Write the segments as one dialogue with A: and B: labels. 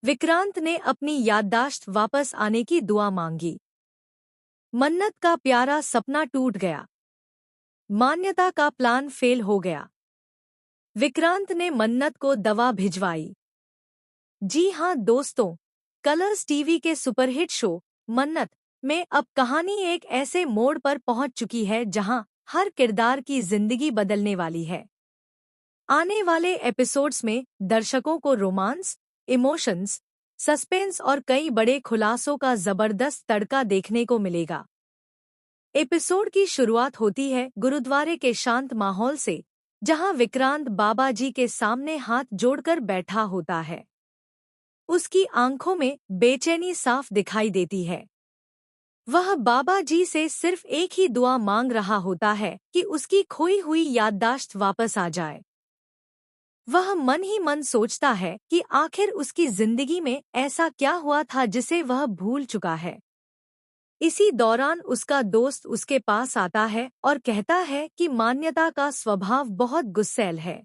A: विक्रांत ने अपनी याददाश्त वापस आने की दुआ मांगी। मन्नत का प्यारा सपना टूट गया। मान्यता का प्लान फेल हो गया। विक्रांत ने मन्नत को दवा भिजवाई। जी हां दोस्तों, कलर्स टीवी के सुपरहिट शो मन्नत में अब कहानी एक ऐसे मोड़ पर पहुंच चुकी है जहां हर किरदार की जिंदगी बदलने वाली है। आने वाले एपिसोड्स में दर्शकों को रोमांस, इमोशंस, सस्पेंस और कई बड़े खुलासों का जबरदस्त तड़का देखने को मिलेगा। एपिसोड की शुरुआत होती है गुरुद्वारे के शांत माहौल से, जहां विक्रांत बाबा जी के सामने हाथ जोड़कर बैठा होता है। उसकी आंखों में बेचैनी साफ दिखाई देती है। वह बाबा जी से सिर्फ एक ही दुआ मांग रहा होता है कि उसकी खोई हुई याददाश्त वापस आ जाए। वह मन ही मन सोचता है कि आखिर उसकी जिंदगी में ऐसा क्या हुआ था जिसे वह भूल चुका है। इसी दौरान उसका दोस्त उसके पास आता है और कहता है कि मान्यता का स्वभाव बहुत गुस्सैल है।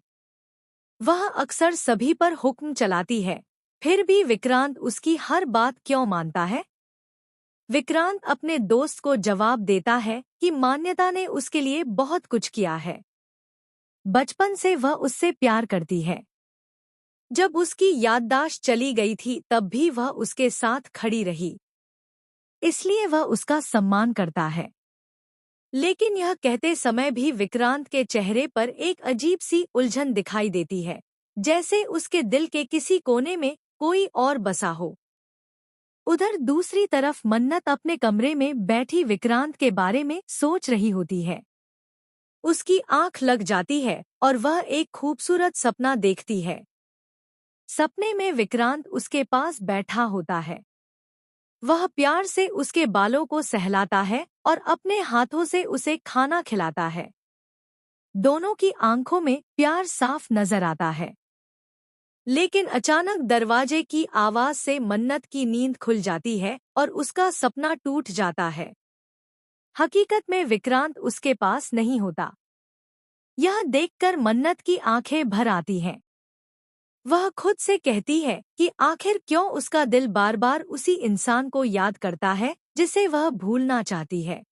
A: वह अक्सर सभी पर हुक्म चलाती है, फिर भी विक्रांत उसकी हर बात क्यों मानता है? विक्रांत अपने दोस्त को जवाब देता है कि मान्यता ने उसके लिए बहुत कुछ किया है। बचपन से वह उससे प्यार करती है। जब उसकी याददाश्त चली गई थी तब भी वह उसके साथ खड़ी रही, इसलिए वह उसका सम्मान करता है। लेकिन यह कहते समय भी विक्रांत के चेहरे पर एक अजीब सी उलझन दिखाई देती है, जैसे उसके दिल के किसी कोने में कोई और बसा हो। उधर दूसरी तरफ मन्नत अपने कमरे में बैठी विक्रांत के बारे में सोच रही होती है। उसकी आंख लग जाती है और वह एक खूबसूरत सपना देखती है। सपने में विक्रांत उसके पास बैठा होता है। वह प्यार से उसके बालों को सहलाता है और अपने हाथों से उसे खाना खिलाता है। दोनों की आंखों में प्यार साफ नजर आता है। लेकिन अचानक दरवाजे की आवाज से मन्नत की नींद खुल जाती है और उसका सपना टूट जाता है। हकीकत में विक्रांत उसके पास नहीं होता। यह देखकर मन्नत की आंखें भर आती हैं। वह खुद से कहती है कि आखिर क्यों उसका दिल बार बार उसी इंसान को याद करता है जिसे वह भूलना चाहती है।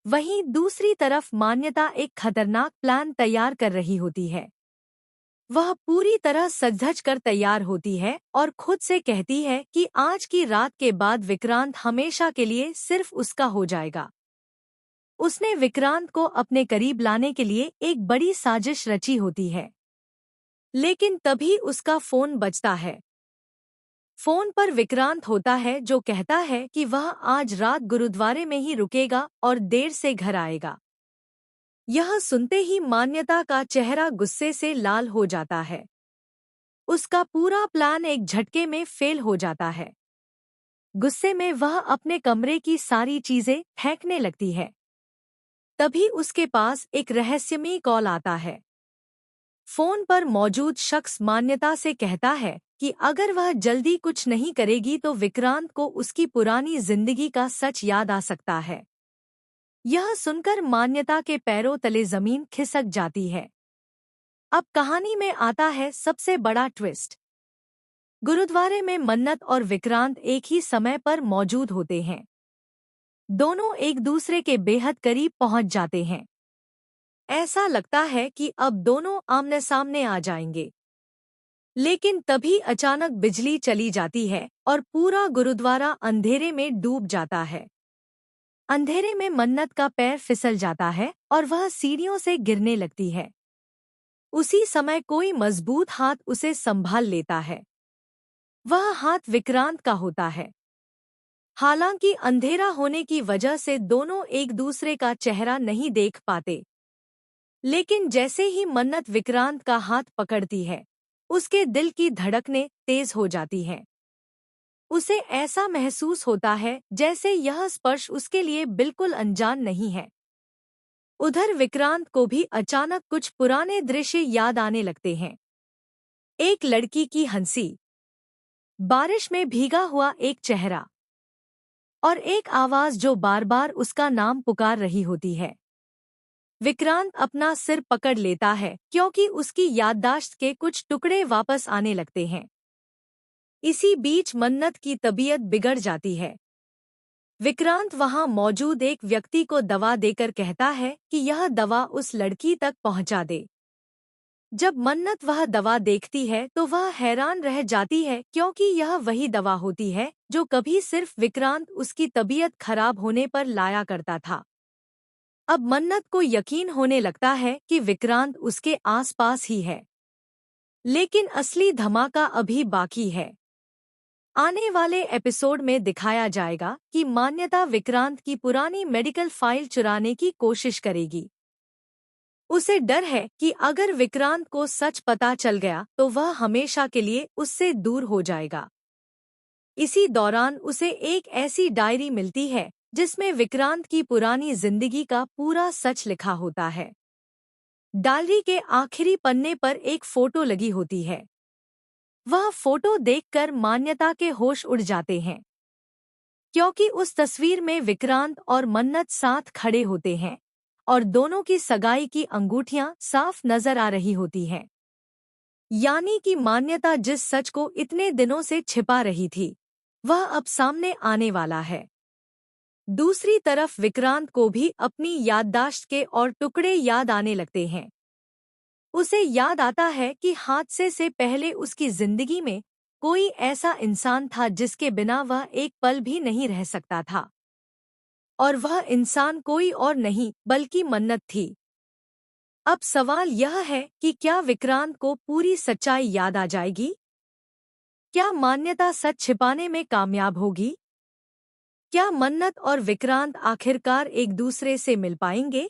A: वहीं दूसरी तरफ मान्यता एक खतरनाक प्लान तैयार कर रही होती है। वह पूरी तरह सज-धज कर तैयार होती है और खुद से कहती है कि आज की रात के बाद विक्रांत हमेशा के लिए सिर्फ उसका हो जाएगा। उसने विक्रांत को अपने करीब लाने के लिए एक बड़ी साजिश रची होती है। लेकिन तभी उसका फोन बजता है। फोन पर विक्रांत होता है जो कहता है कि वह आज रात गुरुद्वारे में ही रुकेगा और देर से घर आएगा। यह सुनते ही मान्यता का चेहरा गुस्से से लाल हो जाता है। उसका पूरा प्लान एक झटके में फेल हो जाता है। गुस्से में वह अपने कमरे की सारी चीजें फेंकने लगती है। तभी उसके पास एक रहस्यमयी कॉल आता है। फोन पर मौजूद शख्स मान्यता से कहता है कि अगर वह जल्दी कुछ नहीं करेगी तो विक्रांत को उसकी पुरानी जिंदगी का सच याद आ सकता है। यह सुनकर मान्यता के पैरों तले जमीन खिसक जाती है। अब कहानी में आता है सबसे बड़ा ट्विस्ट। गुरुद्वारे में मन्नत और विक्रांत एक ही समय पर मौजूद होते हैं। दोनों एक दूसरे के बेहद करीब पहुंच जाते हैं। ऐसा लगता है कि अब दोनों आमने सामने आ जाएंगे। लेकिन तभी अचानक बिजली चली जाती है और पूरा गुरुद्वारा अंधेरे में डूब जाता है। अंधेरे में मन्नत का पैर फिसल जाता है और वह सीढ़ियों से गिरने लगती है। उसी समय कोई मजबूत हाथ उसे संभाल लेता है। वह हाथ विक्रांत का होता है। हालांकि अंधेरा होने की वजह से दोनों एक दूसरे का चेहरा नहीं देख पाते। लेकिन जैसे ही मन्नत विक्रांत का हाथ पकड़ती है, उसके दिल की धड़कनें तेज हो जाती हैं। उसे ऐसा महसूस होता है जैसे यह स्पर्श उसके लिए बिल्कुल अनजान नहीं है। उधर विक्रांत को भी अचानक कुछ पुराने दृश्य याद आने लगते हैं। एक लड़की की हंसी, बारिश में भीगा हुआ एक चेहरा और एक आवाज जो बार बार उसका नाम पुकार रही होती है। विक्रांत अपना सिर पकड़ लेता है क्योंकि उसकी याददाश्त के कुछ टुकड़े वापस आने लगते हैं। इसी बीच मन्नत की तबीयत बिगड़ जाती है। विक्रांत वहां मौजूद एक व्यक्ति को दवा देकर कहता है कि यह दवा उस लड़की तक पहुंचा दे। जब मन्नत वह दवा देखती है तो वह हैरान रह जाती है, क्योंकि यह वही दवा होती है जो कभी सिर्फ विक्रांत उसकी तबीयत खराब होने पर लाया करता था। अब मन्नत को यकीन होने लगता है कि विक्रांत उसके आसपास ही है। लेकिन असली धमाका अभी बाकी है। आने वाले एपिसोड में दिखाया जाएगा कि मान्यता विक्रांत की पुरानी मेडिकल फाइल चुराने की कोशिश करेगी। उसे डर है कि अगर विक्रांत को सच पता चल गया तो वह हमेशा के लिए उससे दूर हो जाएगा। इसी दौरान उसे एक ऐसी डायरी मिलती है जिसमें विक्रांत की पुरानी जिंदगी का पूरा सच लिखा होता है। डायरी के आखिरी पन्ने पर एक फोटो लगी होती है। वह फोटो देखकर मान्यता के होश उड़ जाते हैं, क्योंकि उस तस्वीर में विक्रांत और मन्नत साथ खड़े होते हैं और दोनों की सगाई की अंगूठियां साफ नजर आ रही होती हैं। यानी कि मान्यता जिस सच को इतने दिनों से छिपा रही थी, वह अब सामने आने वाला है। दूसरी तरफ विक्रांत को भी अपनी याददाश्त के और टुकड़े याद आने लगते हैं। उसे याद आता है कि हादसे से पहले उसकी जिंदगी में कोई ऐसा इंसान था जिसके बिना वह एक पल भी नहीं रह सकता था। और वह इंसान कोई और नहीं बल्कि मन्नत थी। अब सवाल यह है कि क्या विक्रांत को पूरी सच्चाई याद आ जाएगी? क्या मान्यता सच छिपाने में कामयाब होगी? क्या मन्नत और विक्रांत आखिरकार एक दूसरे से मिल पाएंगे?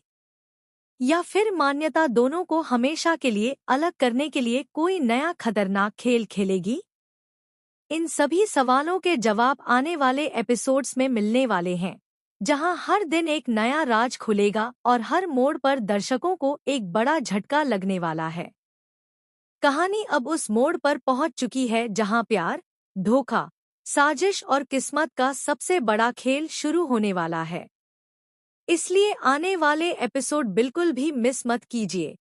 A: या फिर मान्यता दोनों को हमेशा के लिए अलग करने के लिए कोई नया खतरनाक खेल खेलेगी? इन सभी सवालों के जवाब आने वाले एपिसोड्स में मिलने वाले हैं, जहां हर दिन एक नया राज खुलेगा और हर मोड़ पर दर्शकों को एक बड़ा झटका लगने वाला है। कहानी अब उस मोड़ पर पहुंच चुकी है जहां प्यार, धोखा, साजिश और किस्मत का सबसे बड़ा खेल शुरू होने वाला है। इसलिए आने वाले एपिसोड बिल्कुल भी मिस मत कीजिए।